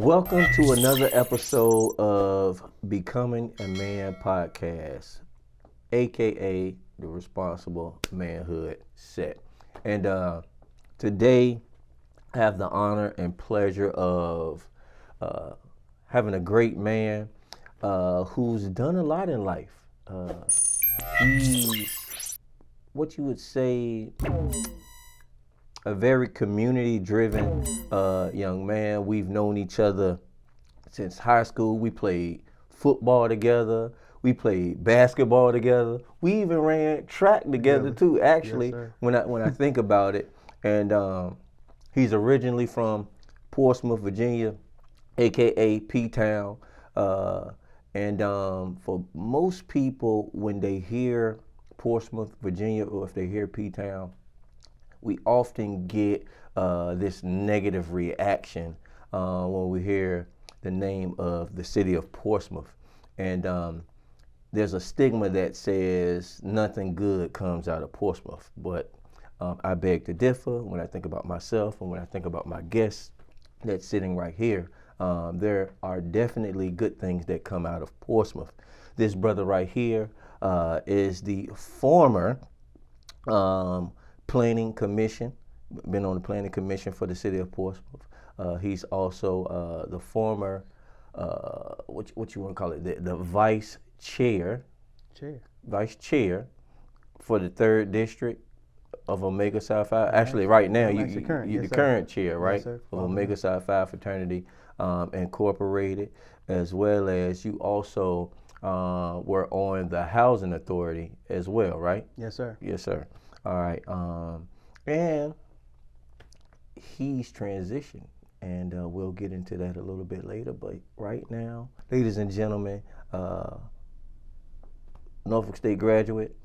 Welcome to another episode of Becoming a Man podcast, aka the Responsible Manhood Set. And today I have the honor and pleasure of having a great man who's done a lot in life. He's what you would say a very community-driven young man. We've known each other since high school. We played football together. We played basketball together. We even ran track together too. Actually, Yes, sir. when I think about it, and he's originally from Portsmouth, Virginia, aka P-Town. And for most people, when they hear Portsmouth, Virginia, or if they hear P-Town, we often get this negative reaction when we hear the name of the city of Portsmouth. And there's a stigma that says nothing good comes out of Portsmouth. But I beg to differ when I think about myself and when I think about my guests that's sitting right here. There are definitely good things that come out of Portsmouth. This brother right here is the former planning commission, been on the planning commission for the city of Portsmouth. He's also the former, what you want to call it, the vice chair for the 3rd district of Omega Psi Phi. Actually, right now, you're the current chair, right, Yes, of Omega Psi Phi Fraternity Incorporated, as well as you also were on the Housing Authority as well, right? Yes, sir. Yes, sir. All right. And he's transitioned, and we'll get into that a little bit later. But right now, ladies and gentlemen, Norfolk State graduate,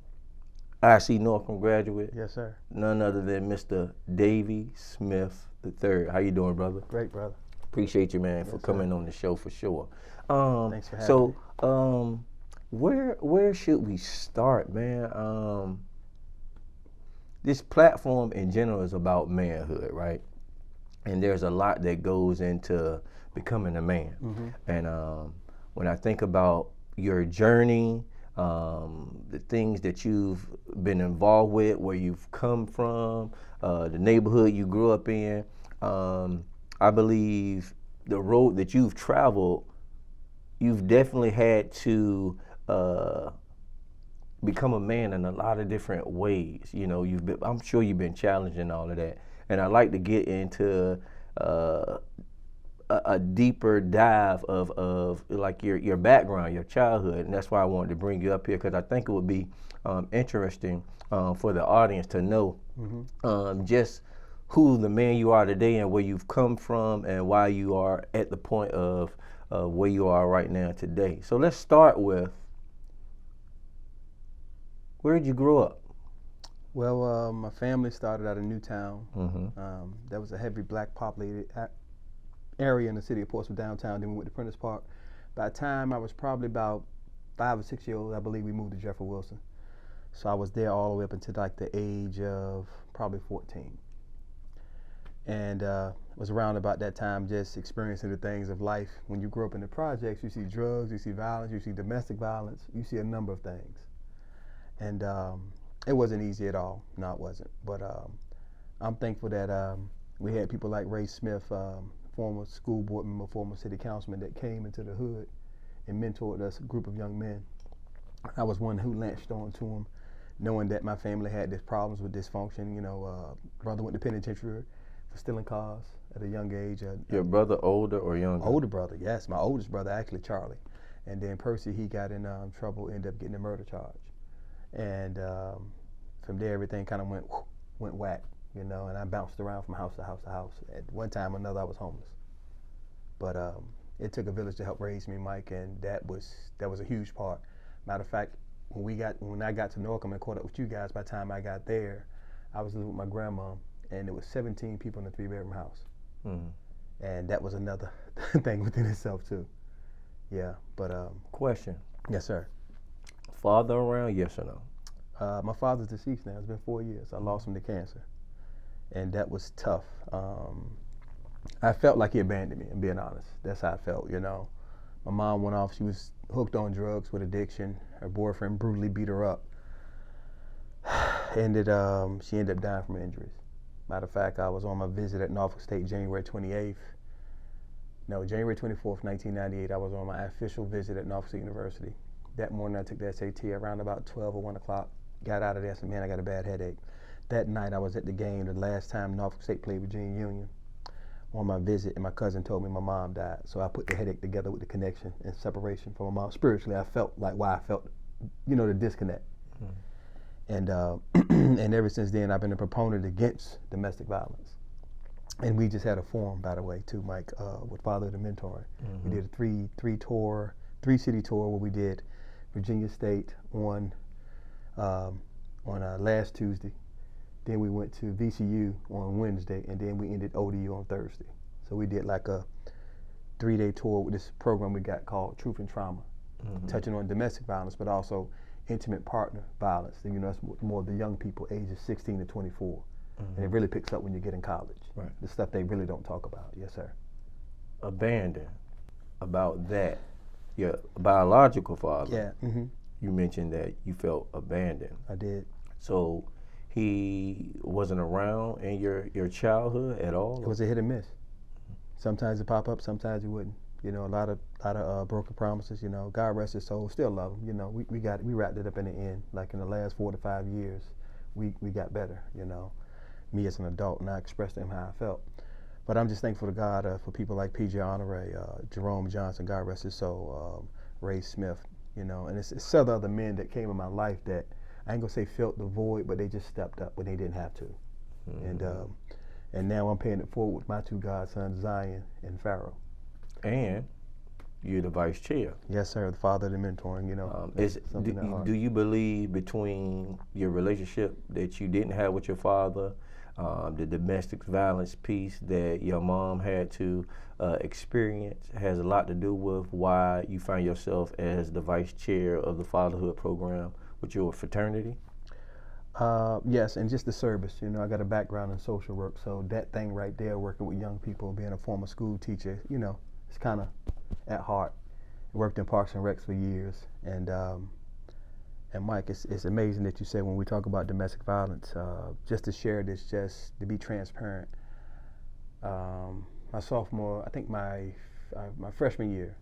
IC Norfolk graduate, Yes, sir. none other than Mr. Davy Smith III. How you doing, brother? Great, brother. Appreciate you, man, for Yes, coming on the show for sure. Thanks for having me. Where should we start, man? This platform in general is about manhood, right? And there's a lot that goes into becoming a man. Mm-hmm. And when I think about your journey, the things that you've been involved with, where you've come from, the neighborhood you grew up in, I believe the road that you've traveled, you've definitely had to become a man in a lot of different ways. You know, I'm sure you've been challenged in all of that. And I'd like to get into a deeper dive of like your background, your childhood. And that's why I wanted to bring you up here, because I think it would be interesting for the audience to know just who the man you are today and where you've come from and why you are at the point of where you are right now today. So let's start with, where did you grow up? Well, my family started out in Newtown. Mm-hmm. That was a heavy black populated area in the city of Portsmouth downtown. Then we went to Prentice Park. By the time I was probably about 5 or 6 years old, I believe we moved to Jeffrey Wilson. So I was there all the way up until like the age of probably 14. And was around about that time just experiencing the things of life. When you grow up in the projects, you see drugs, you see violence, you see domestic violence, you see a number of things. And it wasn't easy at all. No, it wasn't. But I'm thankful that we had people like Ray Smith, former school board member, former city councilman, that came into the hood and mentored us, a group of young men. I was one who latched on to them, knowing that my family had these problems with dysfunction. You know, brother went to penitentiary for stealing cars at a young age. Your brother older or younger? Older brother, yes. My oldest brother, actually, Charlie. And then Percy, he got in trouble, ended up getting a murder charge. And from there, everything kind of went whack, you know, and I bounced around from house to house to house. At one time or another, I was homeless. But it took a village to help raise me, Mike, and that was a huge part. Matter of fact, when I got to Norcom and caught up with you guys, by the time I got there, I was living with my grandma, and there was 17 people in a 3-bedroom house. Mm-hmm. And that was another thing within itself, too. Yeah, but... Question. Yes, sir. Father around, yes or no? My father's deceased now. It's been 4 years. I lost him to cancer. And that was tough. I felt like he abandoned me, I'm being honest. That's how I felt, you know. My mom went off, she was hooked on drugs with addiction. Her boyfriend brutally beat her up. She ended up dying from injuries. Matter of fact, I was on my visit at Norfolk State January 24th, 1998. I was on my official visit at Norfolk State University. That morning I took the SAT around about 12 or 1 o'clock. Got out of there and said, man, I got a bad headache. That night I was at the game, the last time Norfolk State played Virginia Union, on my visit, and my cousin told me my mom died. So I put the headache together with the connection and separation from my mom. Spiritually, I felt like why I felt, you know, the disconnect. Mm-hmm. And and ever since then, I've been a proponent against domestic violence. And we just had a forum, by the way, too, Mike, with Father of the Mentoring. Mm-hmm. We did a three-city tour where we did Virginia State on last Tuesday. Then we went to VCU on Wednesday, and then we ended ODU on Thursday. So we did like a 3-day tour with this program we got called Truth and Trauma, mm-hmm. touching on domestic violence, but also intimate partner violence. You know, that's more the young people, ages 16 to 24. Mm-hmm. And it really picks up when you get in college. Right. The stuff they really don't talk about. Yes, sir. Abandon. About that, your biological father, yeah. Mm-hmm. you mentioned that you felt abandoned. I did. So he wasn't around in your childhood at all? It was a hit and miss. Sometimes it pop up, sometimes it wouldn't. You know, a lot of broken promises. You know, God rest his soul. Still love him. You know, we wrapped it up in the end. Like in the last 4 to 5 years, we got better. You know, me as an adult, and I expressed to him how I felt. But I'm just thankful to God for people like PJ Honore, Jerome Johnson, God rest his soul, Ray Smith. You know, and it's several other men that came in my life that I ain't gonna say filled the void, but they just stepped up when they didn't have to. Mm-hmm. And now I'm paying it forward with my 2 godsons, Zion and Pharaoh. And you're the vice chair. Yes, sir. The father of the mentoring. You know, do you believe between your relationship that you didn't have with your father, the domestic violence piece that your mom had to experience, has a lot to do with why you find yourself as the vice chair of the fatherhood program with your fraternity? Yes, and just the service. You know, I got a background in social work, so that thing right there, working with young people, being a former school teacher, you know, it's kind of at heart. I worked in Parks and Recs for years, and Mike, it's amazing that you said when we talk about domestic violence, just to share this, just to be transparent. My sophomore, I think my freshman year,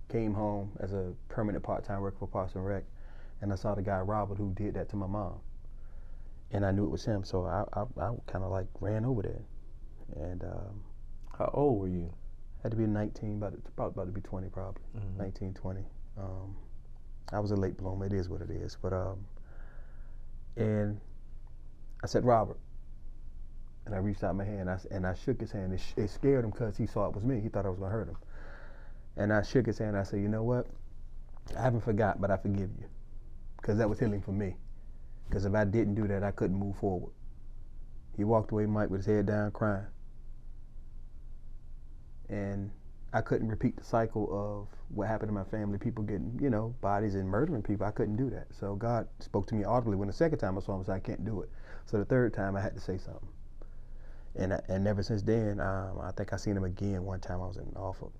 came home as a permanent part-time worker for Parks and Rec, and I saw the guy Robert who did that to my mom, and I knew it was him, so I kind of like ran over there. And how old were you? Had to be 19, about to be 20 probably, mm-hmm. 19, 20. I was a late bloomer, it is what it is. But and I said, Robert, and I reached out my hand, and I shook his hand. It scared him because he saw it was me. He thought I was gonna hurt him. And I shook his hand, and I said, you know what? I haven't forgot, but I forgive you. Because that was healing for me. Because if I didn't do that, I couldn't move forward. He walked away, Mike, with his head down, crying. And I couldn't repeat the cycle of what happened to my family, people getting, you know, bodies and murdering people. I couldn't do that. So God spoke to me audibly when the second time I saw him, I said, I can't do it. So the third time I had to say something. And ever since then, I think I seen him again one time. I was in Norfolk.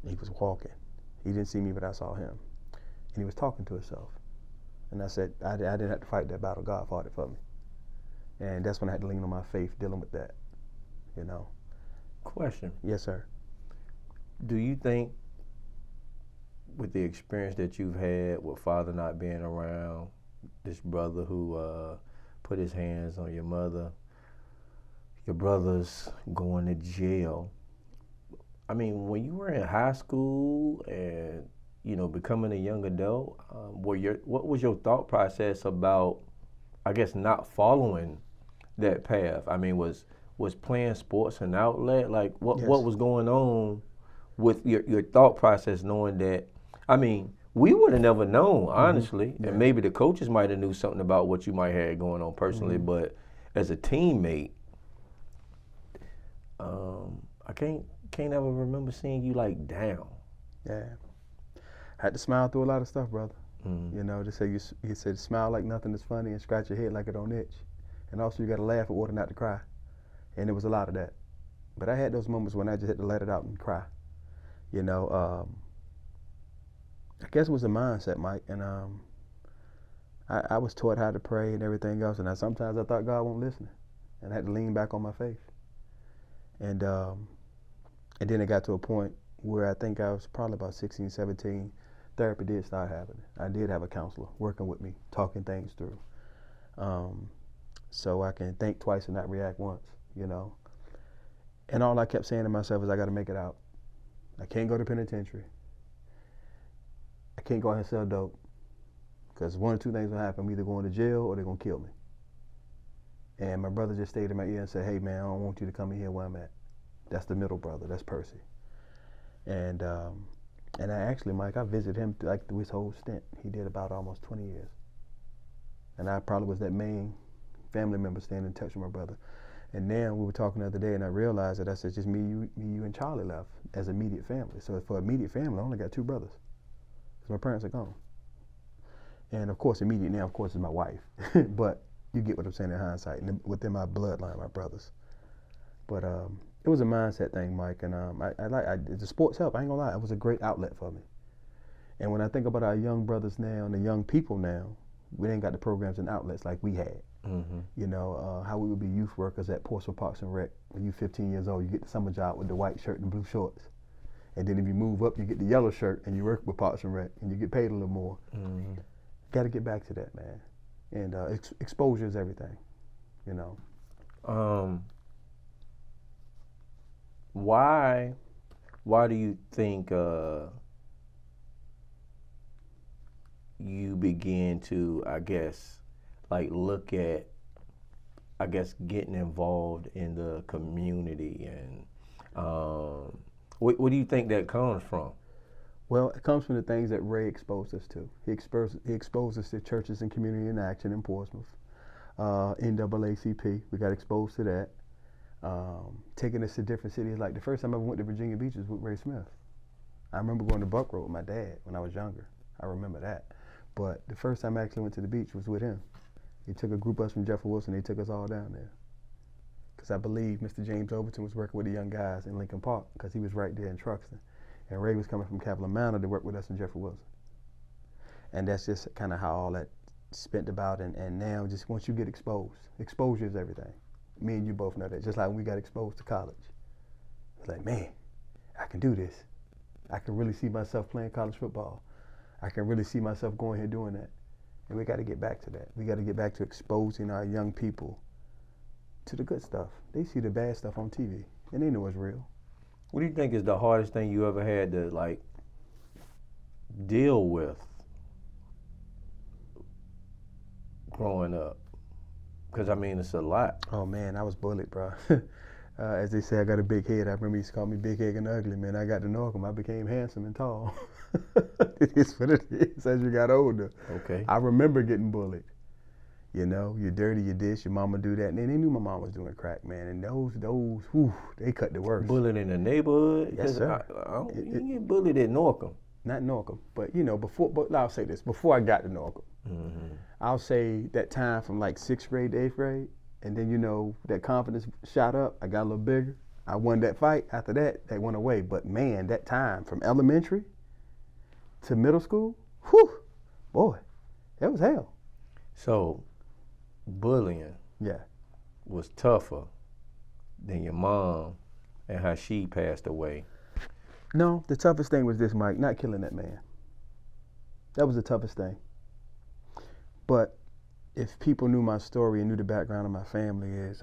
He was walking. He didn't see me, but I saw him. And he was talking to himself. And I said, I didn't have to fight that battle. God fought it for me. And that's when I had to lean on my faith dealing with that, you know. Question. Yes, sir. Do you think, with the experience that you've had with father not being around, this brother who put his hands on your mother, your brothers going to jail, I mean, when you were in high school and, you know, becoming a young adult, what was your thought process about, I guess, not following that path? I mean, was playing sports an outlet? Like, what was going on with your thought process, knowing that, I mean, we would have never known, honestly, mm-hmm. and maybe the coaches might have knew something about what you might have going on personally, mm-hmm. but as a teammate, I can't ever remember seeing you like down. Yeah, had to smile through a lot of stuff, brother. Mm-hmm. You know, just say you said smile like nothing is funny and scratch your head like it don't itch, and also you got to laugh in order not to cry, and there was a lot of that. But I had those moments when I just had to let it out and cry. You know, I guess it was a mindset, Mike, and I was taught how to pray and everything else, and sometimes I thought God wasn't listening, and I had to lean back on my faith. And then it got to a point where I think I was probably about 16, 17. Therapy did start happening. I did have a counselor working with me, talking things through, so I can think twice and not react once, you know. And all I kept saying to myself is, I got to make it out. I can't go to penitentiary. I can't go out and sell dope, because one or two things will happen. I'm either going to jail or they're going to kill me. And my brother just stayed in my ear and said, hey, man, I don't want you to come in here where I'm at. That's the middle brother. That's Percy. And I actually, Mike, I visited him through his whole stint. He did about almost 20 years. And I probably was that main family member staying in touch with my brother. And now we were talking the other day, and I realized that I said, just me, you, and Charlie left as immediate family. So for immediate family, I only got two brothers, because my parents are gone. And of course, immediate now, of course, is my wife. But you get what I'm saying in hindsight. And within my bloodline, my brothers. But it was a mindset thing, Mike. And the sports help. I ain't gonna lie, it was a great outlet for me. And when I think about our young brothers now and the young people now, we ain't got the programs and outlets like we had. Mm-hmm. You know, how we would be youth workers at Portsmouth Parks and Rec. When you're 15 years old, you get the summer job with the white shirt and blue shorts. And then if you move up, you get the yellow shirt and you work with Parks and Rec, and you get paid a little more. Mm-hmm. Got to get back to that, man. And exposure is everything, you know. Why do you think you begin to, I guess, like look at, I guess, getting involved in the community, and what do you think that comes from? Well, it comes from the things that Ray exposed us to. He exposed us to churches and community in action in Portsmouth, NAACP. We got exposed to that. Taking us to different cities. Like the first time I ever went to Virginia Beach was with Ray Smith. I remember going to Buck Road with my dad when I was younger. I remember that. But the first time I actually went to the beach was with him. He took a group of us from Jefferson Wilson. They took us all down there. Because I believe Mr. James Overton was working with the young guys in Lincoln Park, because he was right there in Truxton. And Ray was coming from Capitol Manor to work with us in Jefferson Wilson. And that's just kind of how all that spent about. And now, just once you get exposed, exposure is everything. Me and you both know that. Just like when we got exposed to college. It's like, man, I can do this. I can really see myself playing college football. I can really see myself going here doing that. And we got to get back to that. We got to get back to exposing our young people to the good stuff. They see the bad stuff on TV, and they know it's real. What do you think is the hardest thing you ever had to, like, deal with growing up? Because, I mean, it's a lot. Oh, man, I was bullied, bro. As they say, I got a big head. I remember he used to call me big head and ugly, man. I got to know him. I became handsome and tall. It is what it is as you got older. Okay. I remember getting bullied. You know, you're dirty, you this, your mama do that. And then they knew my mom was doing crack, man. And those, whew, they cut the worst. Bullied in the neighborhood? Yes, sir. You get bullied at Norcom. Not Norcom, but, you know, but I'll say this. Before I got to Norcom, I'll say that time from like 6th grade to 8th grade, and then, you know, that confidence shot up. I got a little bigger. I won that fight. After that, that went away. But, man, that time from elementary to middle school, whew, boy, that was hell. So, bullying was tougher than your mom and how she passed away. No, the toughest thing was this, Mike, not killing that man. That was the toughest thing. But if people knew my story and knew the background of my family is,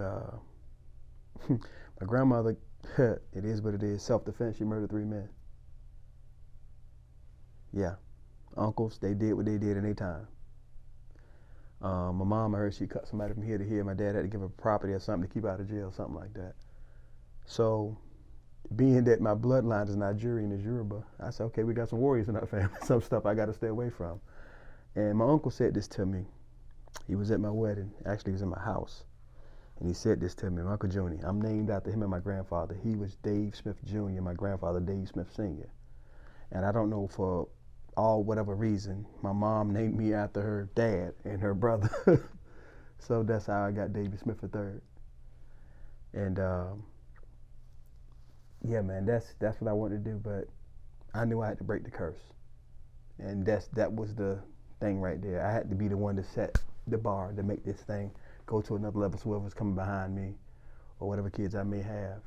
my grandmother, it is what it is, self-defense, she murdered 3 men. Yeah, uncles, they did what they did in their time. My mom, I heard she cut somebody from here to here. My dad had to give her property or something to keep out of jail, something like that. So, being that my bloodline is Nigerian, is Yoruba, I said, okay, we got some warriors in our family, some stuff I got to stay away from. And my uncle said this to me. He was at my wedding. Actually, he was in my house. And he said this to me, my Uncle Junior. I'm named after him and my grandfather. He was Dave Smith Jr., my grandfather, Dave Smith Sr. And I don't know, for all whatever reason, my mom named me after her dad and her brother. So that's how I got Davy Smith III. And Yeah, man, that's what I wanted to do, but I knew I had to break the curse, and that was the thing right there. I had to be the one to set the bar to make this thing go to another level. So whoever's coming behind me, or whatever kids I may have,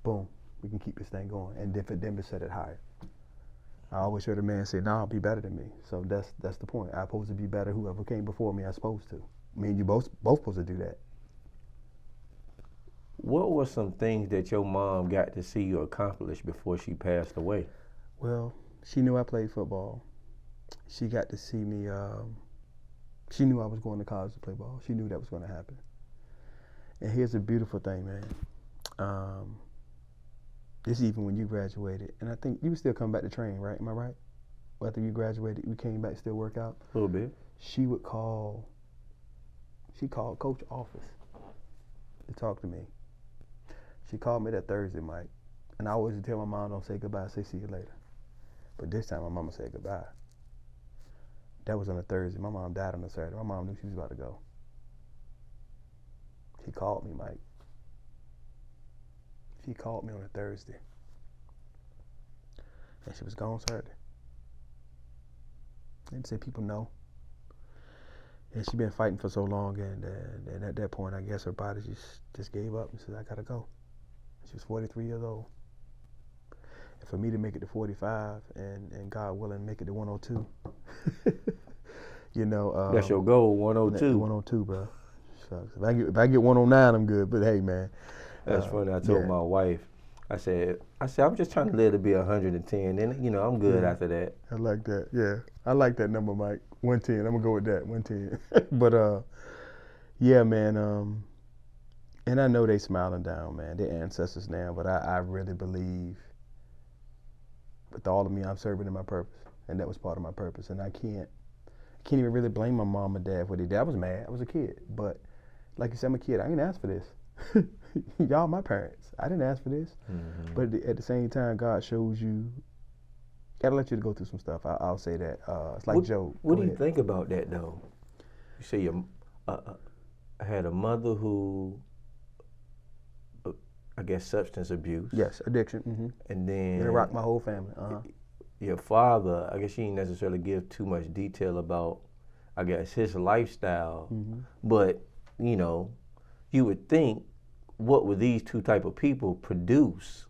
boom, we can keep this thing going, and then for them to set it higher. I always heard a man say, "Nah, be better than me." So that's the point. I'm supposed to be better. Whoever came before me, I'm supposed to. Me and you both supposed to do that. What were some things that your mom got to see you accomplish before she passed away? Well, she knew I played football. She got to see me. She knew I was going to college to play ball. She knew that was going to happen. And here's a beautiful thing, man. This even when you graduated, and I think you would still come back to train, right? Am I right? After you graduated, you came back to still work out? A little bit. She called Coach office to talk to me. She called me that Thursday, Mike. And I always tell my mom, don't say goodbye, say see you later. But this time my mama said goodbye. That was on a Thursday. My mom died on a Saturday. My mom knew she was about to go. She called me, Mike. She called me on a Thursday. And she was gone Saturday. And say people know. And she'd been fighting for so long, and at that point, I guess her body just gave up and said, I gotta go. She was 43 years old. And for me to make it to 45, and God willing, make it to 102, you know. That's your goal, 102. 102, bro. Shucks. If I get 109, I'm good. But hey, man. That's funny. I told my wife, I said, I'm just trying to live to be 110, and you know, I'm good after that. I like that. Yeah, I like that number, Mike. 110. I'm gonna go with that. 110. But yeah, man. And I know they smiling down, man. They're ancestors now, but I really believe with all of me, I'm serving in my purpose, and that was part of my purpose. And I can't even really blame my mom and dad for what they did. I was mad. I was a kid, but like you said, I'm a kid. I didn't ask for this. Y'all my parents. I didn't ask for this. Mm-hmm. But at the same time, God shows you, gotta let you go through some stuff. I'll say that. It's like Job. What do you think about that, though? You say you had a mother who, I guess, substance abuse. Yes, addiction. Mm-hmm. And then it rocked my whole family. Your father, I guess you didn't necessarily give too much detail about, I guess, his lifestyle. Mm-hmm. But, you know, you would think, what would these two type of people produce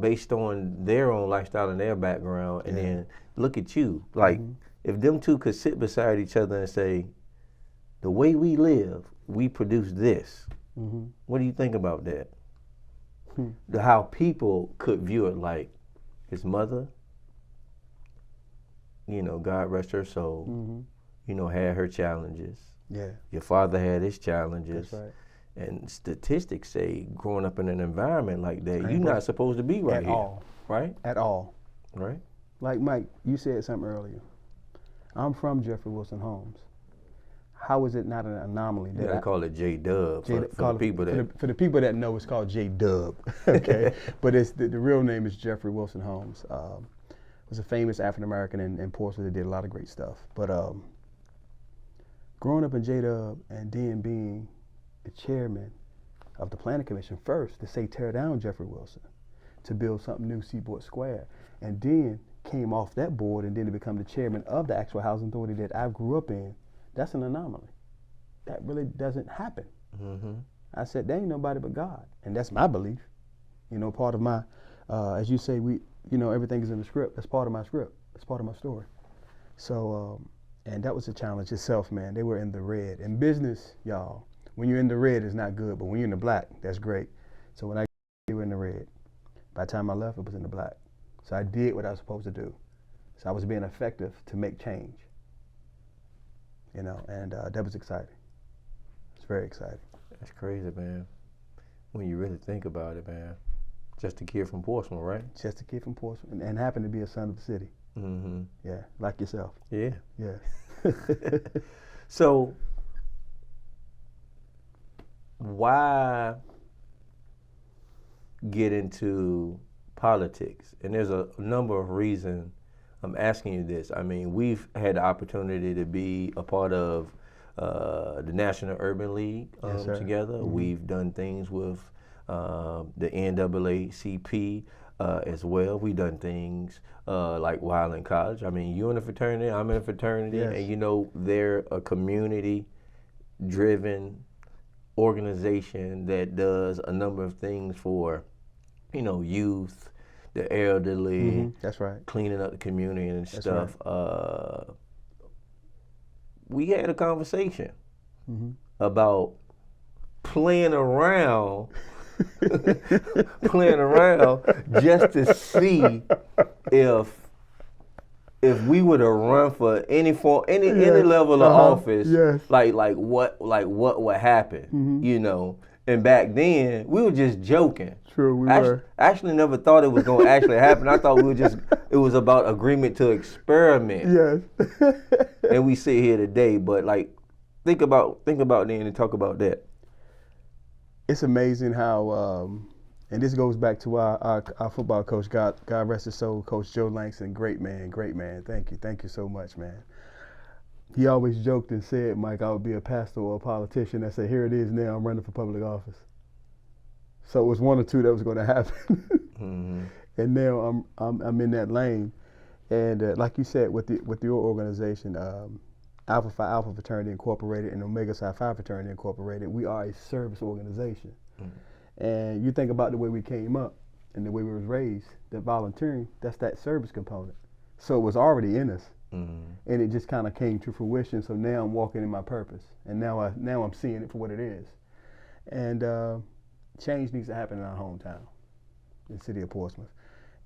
based on their own lifestyle and their background? And then look at you. Like, if them two could sit beside each other and say, the way we live, we produce this. What do you think about that? How people could view it, like his mother, you know, God rest her soul, you know, had her challenges. Yeah. Your father had his challenges. That's right. And statistics say growing up in an environment like that, you're not supposed to be right here. At all. Right? At all. Right? Like, Mike, you said something earlier. I'm from Jeffrey Wilson Homes. How is it not an anomaly? You gotta call it J-Dub for the people that know, it's called J-Dub, okay? But it's the real name is Jeffrey Wilson Homes. Was a famous African-American in Portsmouth that did a lot of great stuff. But growing up in J-Dub and then being the chairman of the Planning Commission first to say tear down Jeffrey Wilson to build something new, Seaport Square, and then came off that board and then to become the chairman of the actual housing authority that I grew up in, that's an anomaly. That really doesn't happen. I said, there ain't nobody but God, and that's my belief. You know, part of my, as you say, you know, everything is in the script. That's part of my script. That's part of my story. So, and that was a challenge itself, man. They were in the red. In business, y'all, when you're in the red, it's not good, but when you're in the black, that's great. So when they were in the red. By the time I left, it was in the black. So I did what I was supposed to do. So I was being effective to make change. You know, and that was exciting. It's very exciting. That's crazy, man. When you really think about it, man. Just a kid from Portsmouth, right? Just a kid from Portsmouth, and happened to be a son of the city. Yeah, like yourself. Yeah. Yeah. So, why get into politics? And there's a number of reasons I'm asking you this. I mean, we've had the opportunity to be a part of the National Urban League together. We've done things with the NAACP as well. We done things like while in college. I mean, you in a fraternity, I'm in a fraternity, Yes. and you know they're a community-driven organization that does a number of things for, you know, youth, the elderly, That's right. cleaning up the community and That's stuff. We had a conversation about playing around, playing around just to see if we were to run for any level of office, like what would happen, you know. And back then we were just joking. True, we were. I actually never thought it was going to actually happen. I thought it was about agreement to experiment. Yes. And we sit here today, but like, think about then and talk about that. It's amazing how, and this goes back to our football coach, God rest his soul, Coach Joe Langston. Great man. Thank you so much, man. He always joked and said, Mike, I would be a pastor or a politician. I said, here it is now, I'm running for public office. So it was one or two that was going to happen. And now I'm in that lane. And like you said, with your organization, Alpha Phi Alpha Fraternity Incorporated and Omega Psi Phi Fraternity Incorporated, we are a service organization. And you think about the way we came up and the way we was raised, that volunteering, that's that service component. So it was already in us. And it just kind of came to fruition. So now I'm walking in my purpose. And now I'm seeing it for what it is. And change needs to happen in our hometown, in the city of Portsmouth.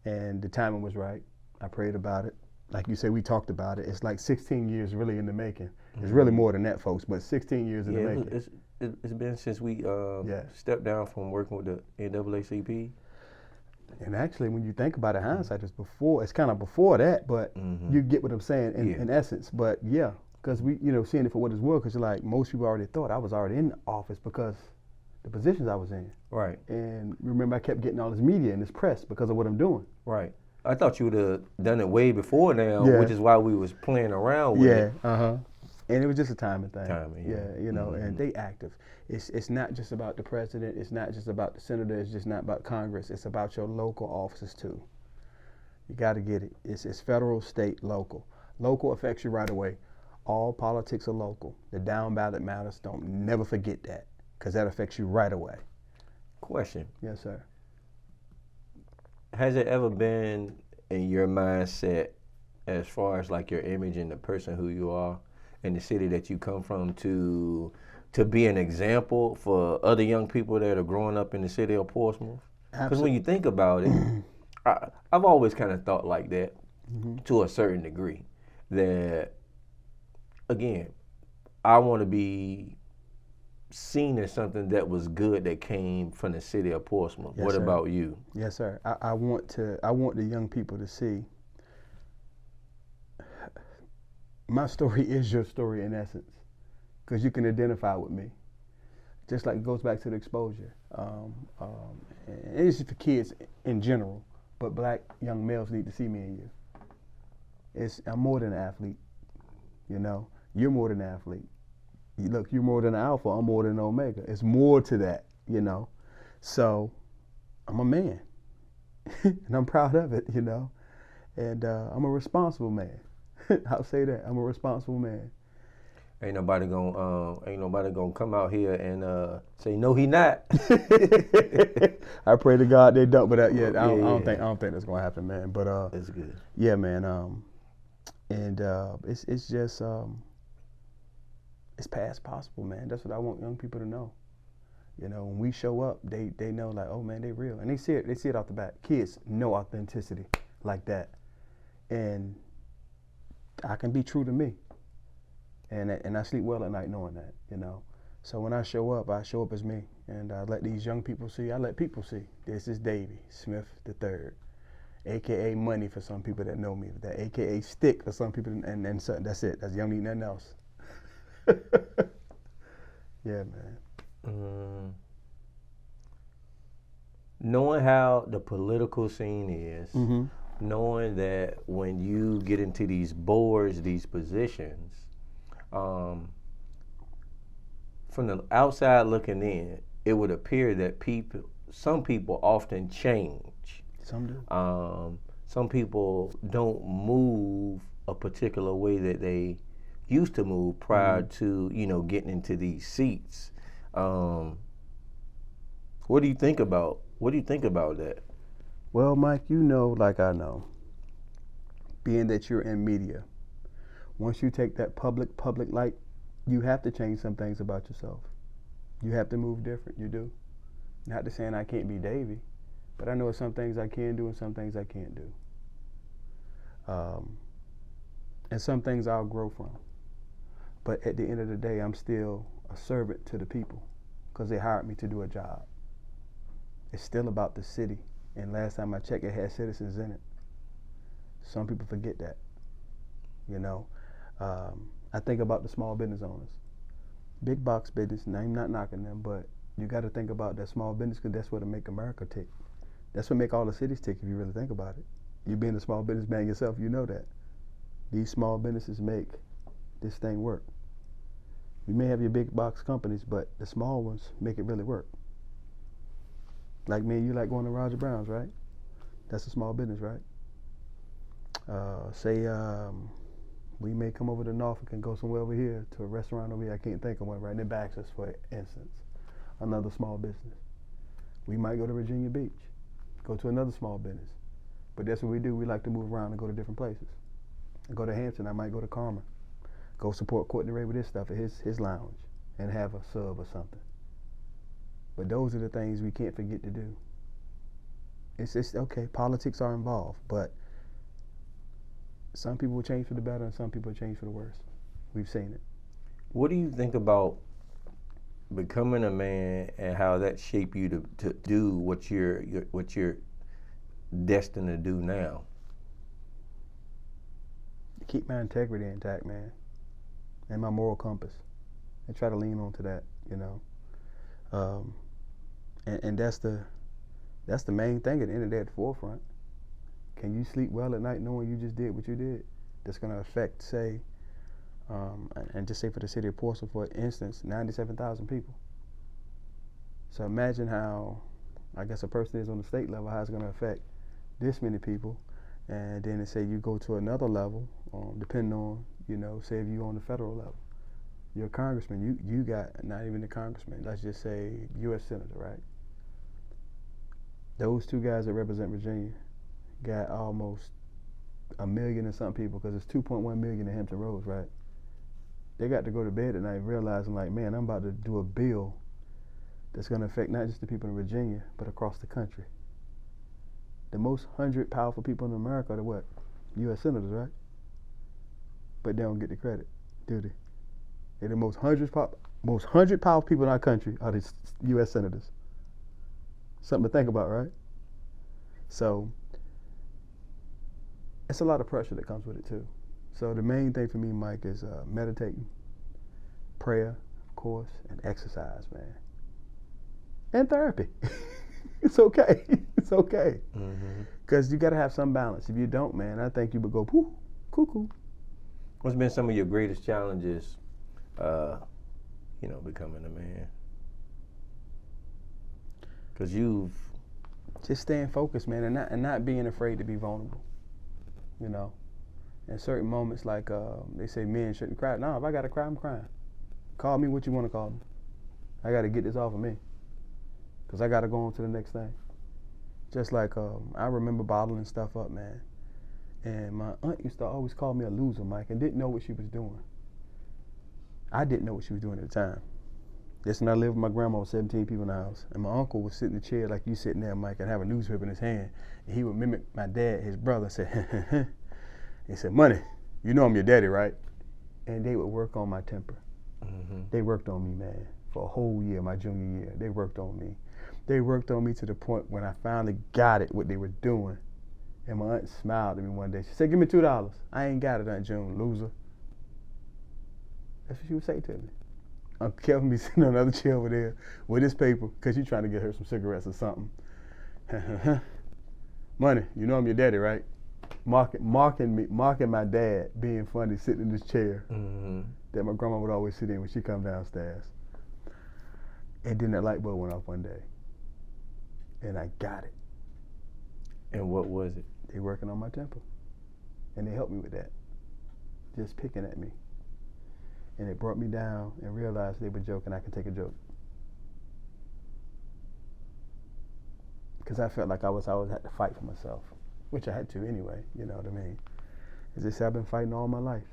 And the timing was right. I prayed about it. Like you said, we talked about it. It's like 16 years really in the making. It's really more than that, folks, but 16 years in the making. It's been since we stepped down from working with the NAACP. And actually, when you think about it, hindsight is before. It's kind of before that, but you get what I'm saying in essence. But yeah, because we, seeing it for what it's worth. Because like most people already thought I was already in the office because the positions I was in. Right. And remember, I kept getting all this media and this press because of what I'm doing. Right. I thought you would have done it way before now, which is why we was playing around with it. And it was just a timing thing. And they active. It's not just about the president. It's not just about the senator. It's just not about Congress. It's about your local offices too. You got to get it. It's federal, state, local. Local affects you right away. All politics are local. The down ballot matters. Don't never forget that, because that affects you right away. Question. Yes, sir. Has it ever been in your mindset, as far as like your image and the person who you are in the city that you come from, to be an example for other young people that are growing up in the city of Portsmouth? Because when you think about it, I've always kind of thought like that to a certain degree. That, again, I want to be seen as something that was good that came from the city of Portsmouth. Yes, what sir. about you? Yes, sir. I want the young people to see my story is your story in essence, because you can identify with me. Just like it goes back to the exposure. And it's just for kids in general, but black young males need to see me in you. I'm more than an athlete, You're more than an athlete. Look, you're more than an alpha, I'm more than an omega. It's more to that, So I'm a man, and I'm proud of it, And I'm a responsible man. I'll say that, I'm a responsible man. Ain't nobody gonna come out here and say no, he not. I pray to God they don't, but I don't think that's gonna happen, man. But that's good. Yeah, man. It's just it's past possible, man. That's what I want young people to know. When we show up, they know, like, oh man, they real, and they see it off the bat. Kids know authenticity like that, and I can be true to me, and I sleep well at night knowing that, So when I show up as me, and I let these young people see. I let people see. This is Davy Smith III, AKA Money for some people that know me. That AKA Stick for some people, and so that's it. That's young, need nothing else. Yeah, man. Knowing how the political scene is, knowing that when you get into these boards, these positions, from the outside looking in, it would appear that some people often change. Some do. Some people don't move a particular way that they used to move prior to, getting into these seats. What do you think about that? Well, Mike, you know, like I know, being that you're in media, once you take that public light, you have to change some things about yourself. You have to move different. You do. Not to saying I can't be Davy, but I know some things I can do and some things I can't do. And some things I'll grow from. But at the end of the day, I'm still a servant to the people because they hired me to do a job. It's still about the city. And last time I checked, it had citizens in it. Some people forget that. I think about the small business owners. Big box business, and I'm not knocking them, but you got to think about that small business because that's what make America tick. That's what make all the cities tick if you really think about it. You being a small business man yourself, you know that. These small businesses make this thing work. You may have your big box companies, but the small ones make it really work. Like me and you like going to Roger Brown's, right? That's a small business, right? Say we may come over to Norfolk and go somewhere over here to a restaurant over here. I can't think of one right in Baxter's, for instance. Another small business. We might go to Virginia Beach, go to another small business. But that's what we do. We like to move around and go to different places. I go to Hampton. I might go to Carmen. Go support Courtney Ray with his stuff at his lounge and have a sub or something. But those are the things we can't forget to do. It's just, okay, politics are involved, but some people will change for the better and some people will change for the worse. We've seen it. What do you think about becoming a man and how that shaped you to do what you're destined to do now? Keep my integrity intact, man, and my moral compass, and try to lean onto that, and that's the main thing at the end of the day, at the forefront. Can you sleep well at night knowing you just did what you did? That's going to affect, say, and just say for the city of Portsmouth, for instance, 97,000 people. So imagine how, I guess, a person is on the state level, how it's going to affect this many people. And then say you go to another level, depending on, say if you're on the federal level. You're a congressman, you got, not even a congressman, let's just say U.S. Senator, right? Those two guys that represent Virginia got almost 1 million and some people, because it's 2.1 million in Hampton Roads, right? They got to go to bed at night realizing, like, man, I'm about to do a bill that's going to affect not just the people in Virginia, but across the country. The most 100 powerful people in America are what? U.S. senators, right? But they don't get the credit, do they? They're the most 100 powerful people in our country are the U.S. senators. Something to think about, right? So it's a lot of pressure that comes with it too. So the main thing for me, Mike, is meditating, prayer, of course, and exercise, man, and therapy. It's okay. It's okay. Because you got to have some balance. If you don't, man, I think you would go pooh, cuckoo. What's been some of your greatest challenges, becoming a man? Because you've just staying focused, man, and not being afraid to be vulnerable. In certain moments, like they say men shouldn't cry. No, if I got to cry, I'm crying. Call me what you want to call me. I got to get this off of me. Because I got to go on to the next thing. Just like I remember bottling stuff up, man. And my aunt used to always call me a loser, Mike, and didn't know what she was doing. I didn't know what she was doing at the time. This when I lived with my grandma with 17 people in the house. And my uncle would sit in the chair like you sitting there, Mike, and have a newspaper in his hand. And he would mimic my dad, his brother, and say, he said, "Money, you know I'm your daddy, right?" And they would work on my temper. They worked on me, man, for a whole year, my junior year. They worked on me. They worked on me to the point when I finally got it, what they were doing. And my aunt smiled at me one day. She said, "Give me $2. I ain't got it, Aunt June, loser." That's what she would say to me. Uncle Kevin be sitting on another chair over there with his paper, because she's trying to get her some cigarettes or something. "Money, you know I'm your daddy, right?" Mocking my dad being funny, sitting in this chair that my grandma would always sit in when she come downstairs. And then that light bulb went off one day. and I got it. And what was it? They working on my temper, and they helped me with that, just picking at me. And it brought me down and realized they were joking. I could take a joke. Because I felt like I always had to fight for myself, which I had to anyway, you know what I mean? As I said, I've been fighting all my life.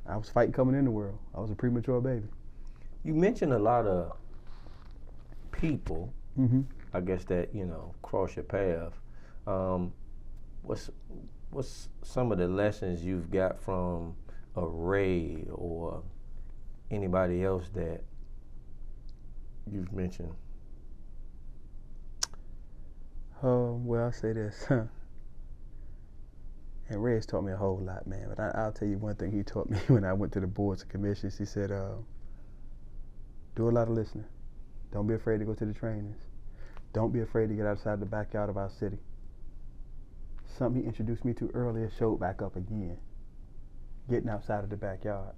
I was fighting coming in the world. I was a premature baby. You mentioned a lot of people, Mm-hmm. I guess, that, you know, cross your path. What's some of the lessons you've got from a Ray or anybody else that you've mentioned? Well, I'll say this. And Ray's taught me a whole lot, man. But I'll tell you one thing he taught me when I went to the boards and commissions. He said, do a lot of listening. Don't be afraid to go to the trainings. Don't be afraid to get outside the backyard of our city. Something he introduced me to earlier showed back up again. Getting outside of the backyard.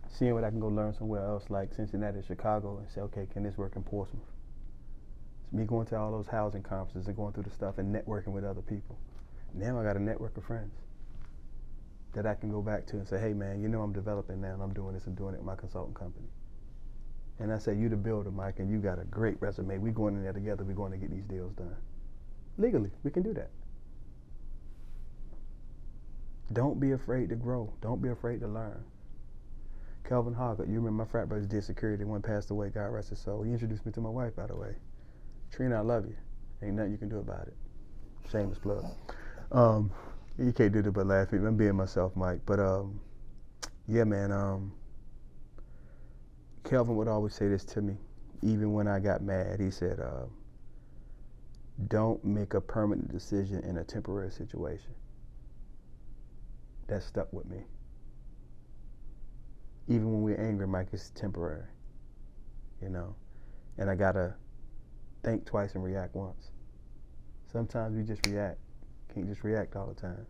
Seeing what I can go learn somewhere else, like Cincinnati, Chicago, and say, okay, can this work in Portsmouth? It's me going to all those housing conferences and going through the stuff and networking with other people. Now I got a network of friends that I can go back to and say, hey man, you know I'm developing now and I'm doing this and doing it with my consulting company. And I say, you the builder, Mike, and you got a great resume. We're going in there together. We're going to get these deals done. Legally, we can do that. Don't be afraid to grow. Don't be afraid to learn. Kelvin Hoggart, you remember my frat brothers did security. One passed away, God rest his soul. He introduced me to my wife, by the way. Trina, I love you. Ain't nothing you can do about it. Shameless plug. You can't do that but laugh at me. I'm being myself, Mike. But yeah, man. Kelvin would always say this to me, even when I got mad. He said, don't make a permanent decision in a temporary situation. That stuck with me. Even when we're angry, Mike, it's temporary, you know? And I gotta think twice and react once. Sometimes we just react. Can't just react all the time.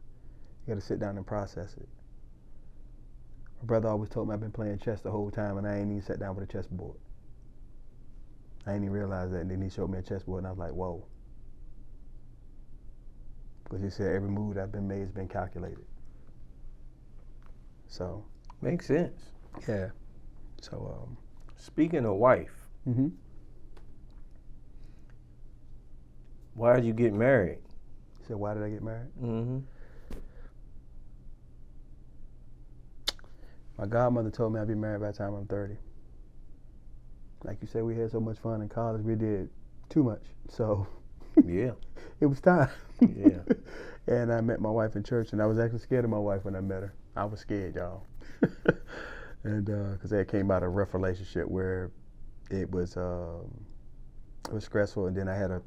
You gotta sit down and process it. My brother always told me I've been playing chess the whole time and I ain't even sat down with a chessboard. I ain't even realized that, and then he showed me a chessboard and I was like, whoa. Because he said every move I've been made has been calculated. So. Makes sense. Yeah. So, speaking of wife, mm-hmm. why did you get married? You said, why did I get married? Mm-hmm. My godmother told me I'd be married by the time I'm 30. Like you said, we had so much fun in college, we did too much. So yeah, it was time. Yeah. And I met my wife in church, and I was actually scared of my wife when I met her. I was scared, y'all. And because that came out of a rough relationship where it was stressful, and then I had a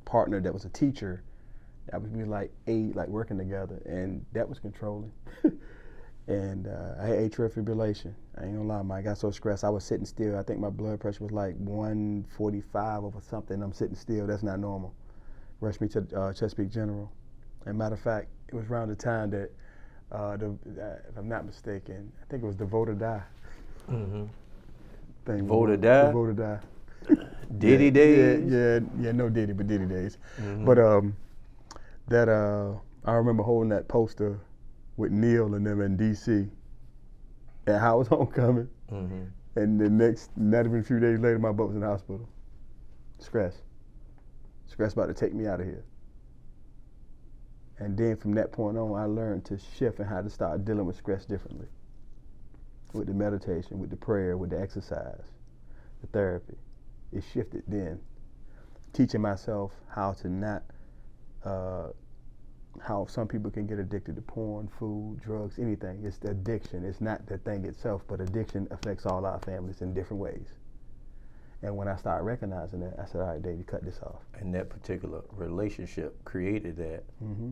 partner that was a teacher. That was really like working together, and that was controlling. And I had atrial fibrillation. I ain't gonna lie, Mike. I got so stressed. I was sitting still. I think my blood pressure was like 145 over something. I'm sitting still. That's not normal. Rushed me to Chesapeake General. And matter of fact, it was around the time that, if I'm not mistaken, I think it was the vote or die. Mm-hmm. Thing. Vote or die? The vote or die. Diddy days? Yeah, no Diddy, but Diddy days. Mm-hmm. But I remember holding that poster with Neil and them in D.C. at Howard's homecoming. Mm-hmm. And the not even a few days later, my butt was in the hospital. Stress about to take me out of here. And then from that point on, I learned to shift and how to start dealing with stress differently. With the meditation, with the prayer, with the exercise, the therapy. It shifted then. Teaching myself how to not, how some people can get addicted to porn, food, drugs, anything. It's the addiction. It's not the thing itself, but addiction affects all our families in different ways. And when I started recognizing that, I said, all right, Davy, cut this off. And that particular relationship created that. Mm-hmm.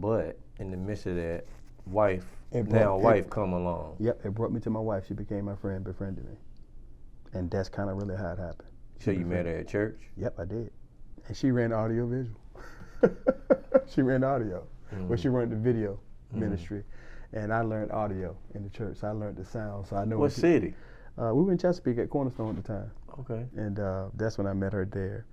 But in the midst of that, wife come along. Yep, it brought me to my wife. She became my friend, befriended me. And that's kind of really how it happened. So you met her at church? Yep, I did. And she ran audio visual. She ran audio. Mm-hmm. Well, she ran the video Mm-hmm. ministry. And I learned audio in the church. So I learned the sound. So I know what city? We were in Chesapeake at Cornerstone at the time. Okay. And that's when I met her there.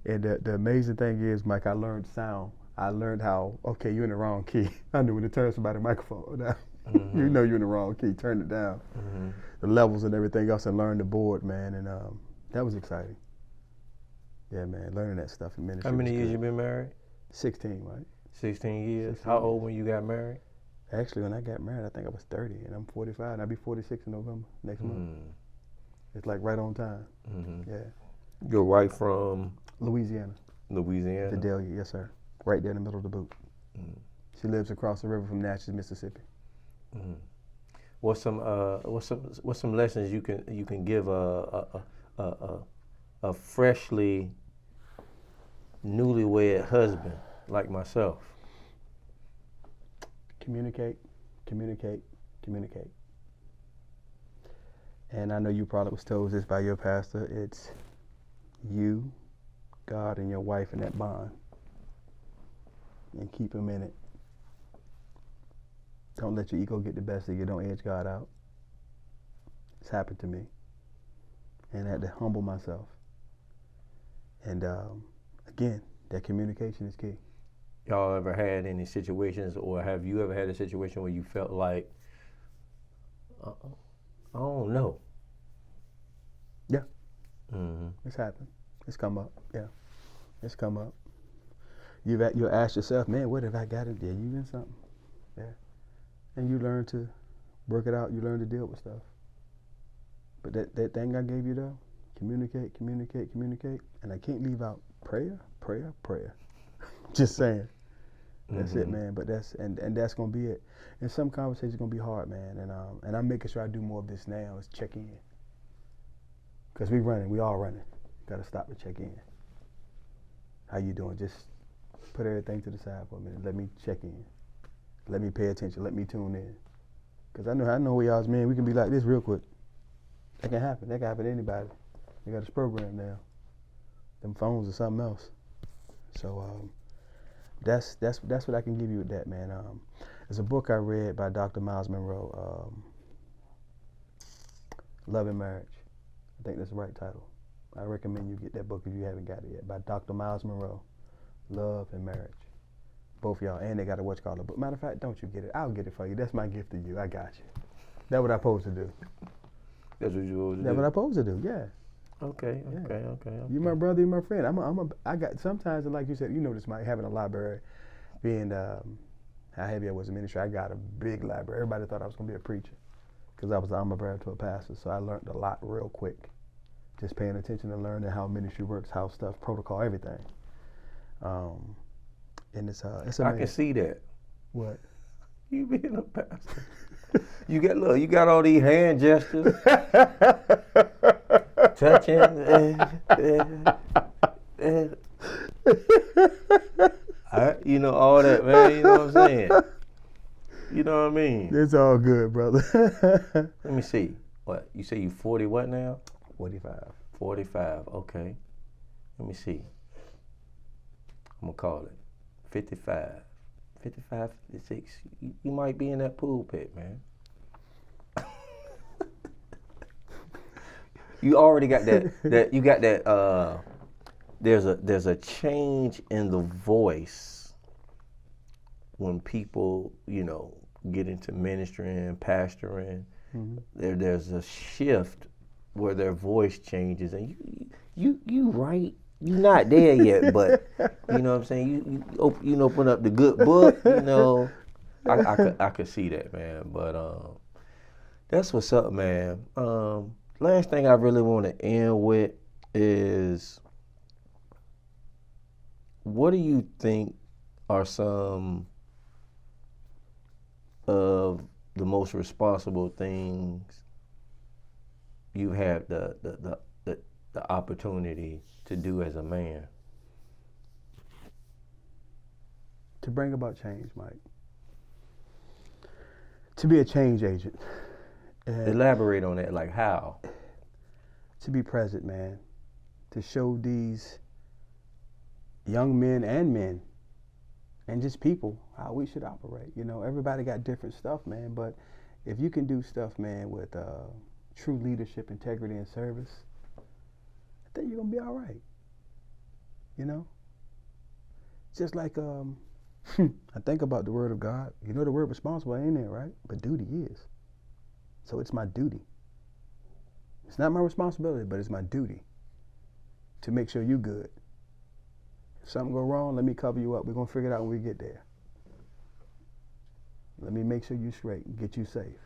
And the amazing thing is, Mike, I learned sound. I learned how, okay, you're in the wrong key. I knew when to turn somebody's microphone down. Mm-hmm. You know you're in the wrong key, turn it down. Mm-hmm. The levels and everything else, and learn the board, man. And that was exciting. Yeah, man, learning that stuff in ministry. How many was years good. you been married? 16, right? 16 years. 16 How years. old when you got married? Actually, when I got married, I think I was 30, and I'm 45, and I'll be 46 in November next month. It's like right on time. Mm-hmm. Yeah. Your wife from Louisiana. Louisiana? Fidelia, yes, sir. Right there in the middle of the boot. Mm-hmm. She lives across the river from Natchez, Mississippi. Mm-hmm. What's some lessons you can give a freshly newlywed husband like myself? Communicate, communicate, communicate. And I know you probably was told this by your pastor. It's you, God, and your wife in that bond. And keep them in it. Don't let your ego get the best of you. Don't edge God out. It's happened to me. And I had to humble myself. And again, that communication is key. Y'all ever had any situations, or have you ever had a situation where you felt like, I don't know? Yeah. Mm-hmm. It's happened. It's come up. Yeah. It's come up. You'll ask yourself, man, what have I got in there? You in something. Yeah. And you learn to work it out. You learn to deal with stuff. But that thing I gave you though, communicate, communicate, communicate. And I can't leave out prayer, prayer, prayer. Just saying. That's it, man. But that's gonna be it. And some conversations are gonna be hard, man. And I'm making sure I do more of this now. Is check in. Cause we all running. Gotta stop and check in. How you doing? Just put everything to the side for a minute. Let me check in. Let me pay attention. Let me tune in. Cause I know we all, man. We can be like this real quick. That can happen. That can happen to anybody. They got this program now. Them phones are something else. So that's what I can give you with that, man. There's a book I read by Dr. Miles Monroe, Love and Marriage. I think that's the right title. I recommend you get that book if you haven't got it yet, by Dr. Miles Monroe, Love and Marriage. Both y'all, and they got a what's called a book. Matter of fact, don't you get it? I'll get it for you. That's my gift to you. I got you. That's what I'm supposed to do. That's what you're supposed to do? That's what I'm supposed to do, yeah. Okay. You my brother, you my friend. I got sometimes, like you said, you know this, Mike, having a library, being how heavy I was in ministry, I got a big library. Everybody thought I was gonna be a preacher because I was the alma mater to a pastor. So I learned a lot real quick, just paying attention and learning how ministry works, how stuff, protocol, everything. And it's amazing. I can see that. What? You being a pastor. You got all these hand gestures, touching. You know all that, man. You know what I'm saying? You know what I mean? It's all good, brother. Let me see. What you say? You 40? What now? 45. 45. Okay. Let me see. I'm gonna call it 55. 55, 56. You might be in that pulpit, man. You already got that. You got that. There's a change in the voice when people, get into ministering, pastoring. Mm-hmm. There's a shift where their voice changes, and you right. You're not there yet, but you know what I'm saying. You open up the good book. I could see that, man. But that's what's up, man. Last thing I really want to end with is, what do you think are some of the most responsible things you've had the opportunity to do as a man? To bring about change, Mike. To be a change agent. Elaborate on that, like how? To be present, man. To show these young men and just people how we should operate. Everybody got different stuff, man, but if you can do stuff, man, with true leadership, integrity, and service, I think you're going to be all right. you know? Just like I think about the word of God. You know the word responsible ain't there, right? But duty is. So it's my duty. It's not my responsibility, but it's my duty to make sure you're good. If something go wrong, let me cover you up. We're going to figure it out when we get there. Let me make sure you're straight and get you safe.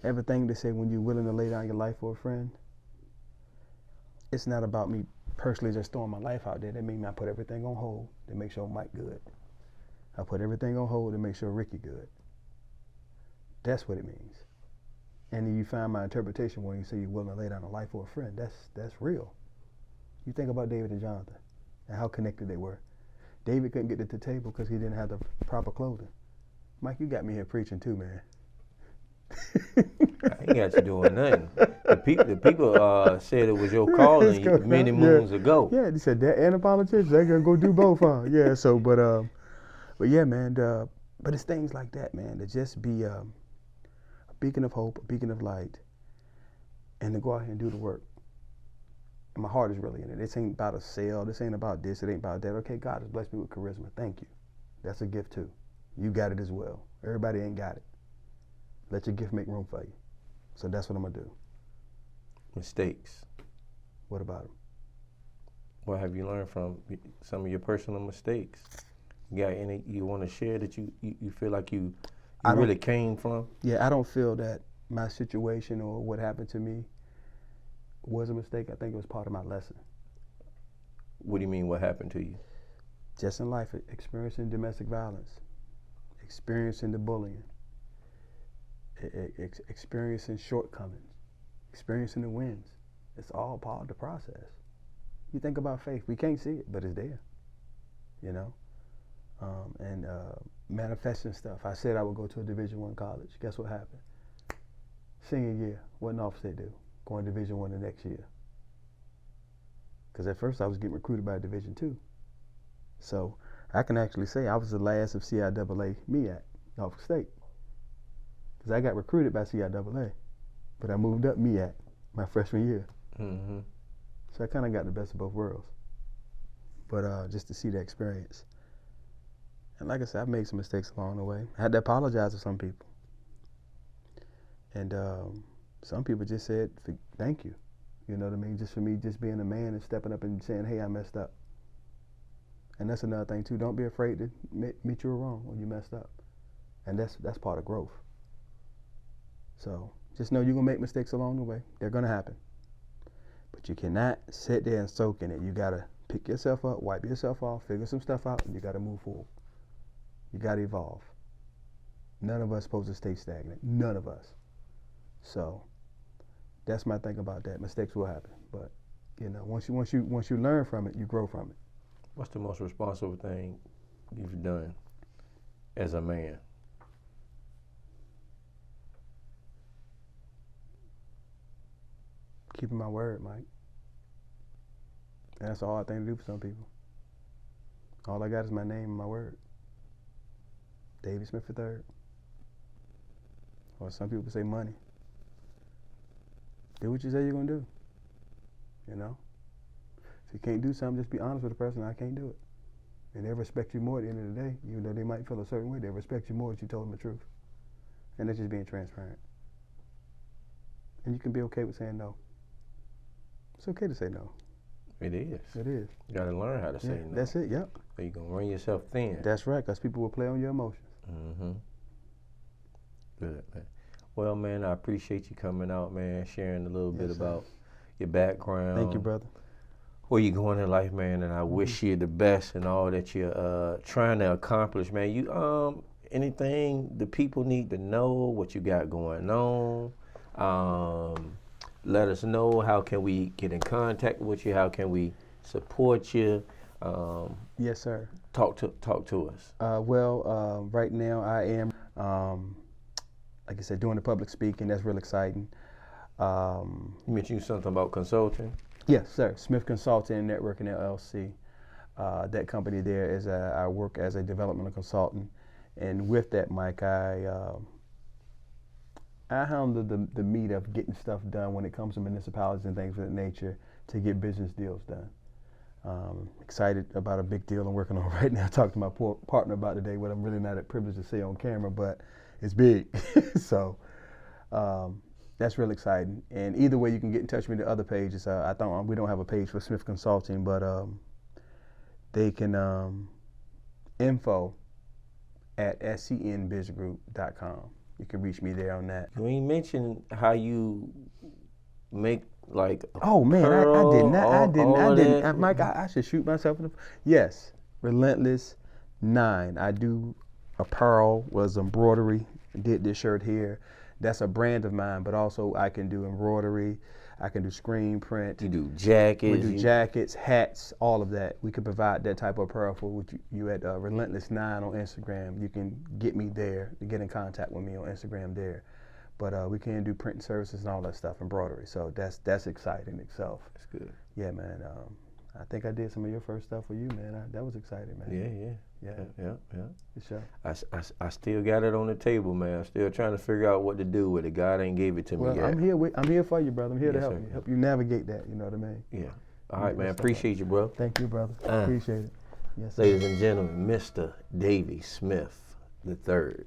Everything they say when you're willing to lay down your life for a friend, it's not about me personally just throwing my life out there. That means I put everything on hold to make sure Mike good. I put everything on hold to make sure Ricky good. That's what it means. And then you find my interpretation when you say you're willing to lay down a life for a friend. That's real. You think about David and Jonathan and how connected they were. David couldn't get to the table because he didn't have the proper clothing. Mike, you got me here preaching too, man. I ain't got you doing nothing. The people said it was your calling many moons ago. Yeah, they said that and a politician, they're gonna go do both, huh? Yeah. So, but yeah, man. But it's things like that, man. To just be a beacon of hope, a beacon of light, and to go out here and do the work. And my heart is really in it. This ain't about a sale. This ain't about this. It ain't about that. Okay, God has blessed me with charisma. Thank you. That's a gift too. You got it as well. Everybody ain't got it. Let your gift make room for you. So that's what I'm gonna do. Mistakes. What about them? What have you learned from some of your personal mistakes? You got any you want to share that you feel like you really came from? Yeah, I don't feel that my situation or what happened to me was a mistake. I think it was part of my lesson. What do you mean, what happened to you? Just in life, experiencing domestic violence, experiencing the bullying, experiencing shortcomings, experiencing the wins. It's all part of the process. You think about faith, we can't see it, but it's there, you know? And manifesting stuff. I said I would go to a Division I college. Guess what happened? Senior year, what an officer they do? Going to Division I the next year. Because at first I was getting recruited by Division II. So I can actually say I was the last of CIAA MEAC, Norfolk State. Because I got recruited by CIAA, but I moved up MEAC my freshman year. Mm-hmm. So I kind of got the best of both worlds. But just to see the experience. And like I said, I've made some mistakes along the way. I had to apologize to some people. And some people just said, thank you. You know what I mean? Just for me just being a man and stepping up and saying, hey, I messed up. And that's another thing too. Don't be afraid to admit you were wrong when you messed up. And that's part of growth. So just know you're going to make mistakes along the way. They're going to happen. But you cannot sit there and soak in it. You got to pick yourself up, wipe yourself off, figure some stuff out, and you got to move forward. You got to evolve. None of us supposed to stay stagnant. None of us. So that's my thing about that. Mistakes will happen. But, you know, once you learn from it, you grow from it. What's the most responsible thing you've done as a man? Keeping my word, Mike. And that's a hard thing to do for some people. All I got is my name and my word. Davy Smith III. Or some people say money. Do what you say you're going to do. You know? If you can't do something, just be honest with the person. I can't do it. And they'll respect you more at the end of the day. Even though they might feel a certain way, they'll respect you more if you told them the truth. And that's just being transparent. And you can be okay with saying no. It's okay to say no. It is. It is. You got to learn how to say no. That's it, yep. So you're going to run yourself thin. That's right, because people will play on your emotions. Mm-hmm. Good, man. Well, man, I appreciate you coming out, man, sharing a little bit about your background. Thank you, brother. Where you going in life, man, and I wish you the best and all that you're trying to accomplish, man. You anything the people need to know, what you got going on, let us know. How can we get in contact with you? How can we support you? Yes, sir. Talk to us. Right now I am, like I said, doing the public speaking. That's real exciting. You mentioned something about consulting? Yes, sir. Smith Consulting and Networking LLC. That company there is I work as a developmental consultant, and with that, Mike, I handle the meat of getting stuff done when it comes to municipalities and things of that nature to get business deals done. Excited about a big deal I'm working on right now. I talked to my partner about today, what I'm really not at privilege to say on camera, but it's big. So that's real exciting. And either way, you can get in touch with me. The other pages, we don't have a page for Smith Consulting, but they can info@scnbizgroup.com. You can reach me there on that. You ain't mentioned how you make like. Oh man, I didn't. Mike, that. I should shoot myself in the. Yes, Relentless 9. I do apparel, was embroidery. Did this shirt here. That's a brand of mine, but also I can do embroidery. I can do screen print. You do jackets. We do jackets, hats, all of that. We can provide that type of apparel for you at Relentless 9 on Instagram. You can get me there, to get in contact with me on Instagram there. But we can do print services and all that stuff, embroidery. So that's exciting itself. That's good. Yeah, man. I think I did some of your first stuff for you, man. That was exciting, man. Yeah. For sure. I still got it on the table, man. I'm still trying to figure out what to do with it. God ain't gave it to me yet. I'm here for you, brother. I'm here to help you navigate that. You know what I mean? Yeah. All right, man. Appreciate you, bro. Thank you, brother. Appreciate it. Yes, sir. Ladies and gentlemen, Mr. Davy Smith III.